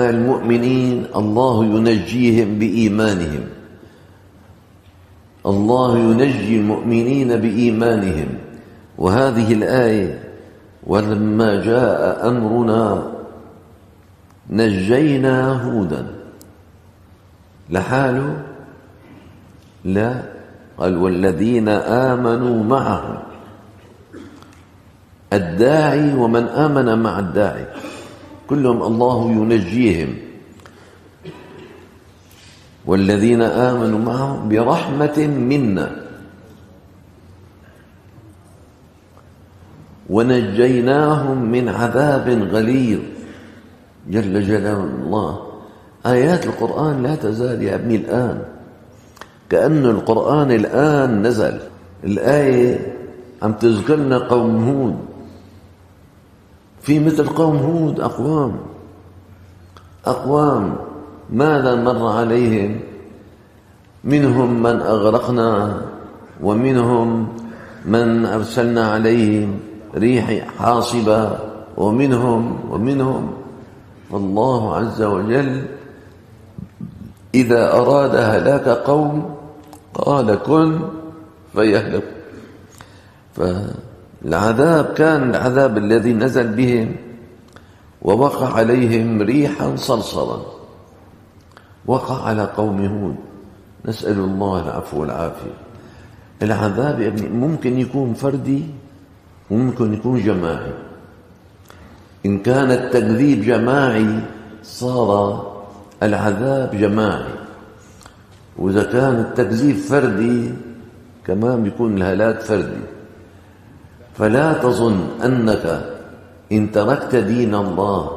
المؤمنين الله ينجيهم بإيمانهم، الله ينجي المؤمنين بإيمانهم. وهذه الآية ولما جاء أمرنا نجينا هودا لحاله؟ لا، قال والذين آمنوا معه، الداعي ومن آمن مع الداعي كلهم الله ينجيهم. والذين آمنوا معه برحمة منا ونجيناهم من عذاب غليظ. جل جلاله الله. آيات القرآن لا تزال يا ابني الآن، كأن القرآن الآن نزل. الآية عم تذكرنا قوم هود، في مثل قوم هود أقوام ماذا مر عليهم؟ منهم من أغرقنا، ومنهم من أرسلنا عليهم ريح حاصبة، ومنهم فالله عز وجل إذا أراد هلاك قوم قال كن فيهلك. فالعذاب كان العذاب الذي نزل بهم ووقع عليهم ريحا صرصرا، وقع على قوم هود. نسأل الله العفو والعافية. العذاب يا ابني ممكن يكون فردي وممكن يكون جماعي. إن كان التكذيب جماعي صار العذاب جماعي، وإذا كان التكذيب فردي كمان بيكون الهلاك فردي. فلا تظن أنك إن تركت دين الله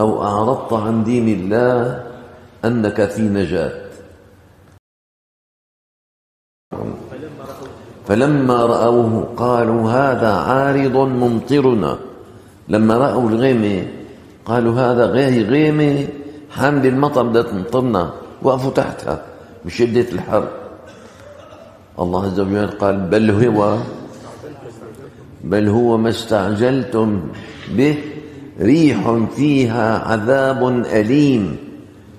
أو أعرضت عن دين الله أنك في نجاة. فلما رأوه قالوا هذا عارض ممطرنا. لما رأوا الغيمة قالوا هذا غيمة حامل المطر بدها تمطرنا، وقفوا تحتها بشدة الحر. الله عز وجل قال بل هو ما استعجلتم به ريح فيها عذاب أليم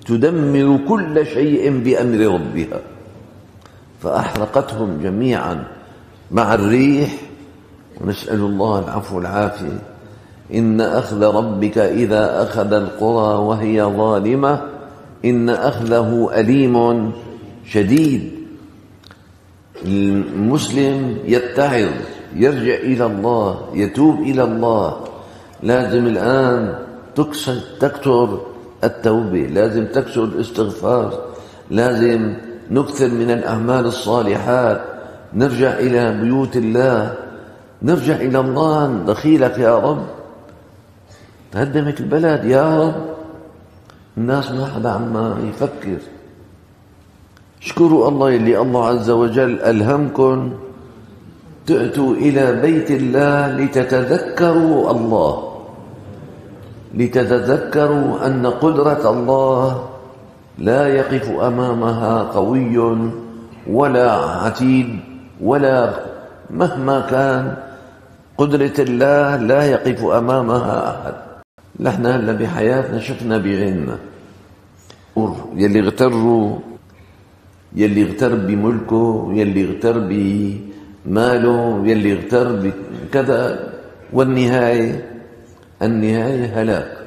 تدمر كل شيء بأمر ربها فأحرقتهم جميعا مع الريح. ونسأل الله العفو والعافية. إن أخذ ربك إذا أخذ القرى وهي ظالمة إن أخذه أليم شديد. المسلم يتعظ، يرجع إلى الله، يتوب إلى الله. لازم الآن تكثر التوبة، لازم تكثر الاستغفار، لازم نكثر من الأعمال الصالحات، نرجع إلى بيوت الله، نرجع إلى الله. دخيلك يا رب، تهدمت البلد يا رب، الناس ما حدا عما يفكر. اشكروا الله اللي الله عز وجل ألهمكم تأتوا إلى بيت الله لتتذكروا الله، لتتذكروا أن قدرة الله لا يقف أمامها قوي ولا عتيد، ولا مهما كان قدرة الله لا يقف أمامها أحد. نحن هلا بحياتنا شفنا بغيرنا يلي اغتروا، يلي اغتر بملكه، يلي اغتر بماله، يلي اغتر بكذا، والنهاية هلاك.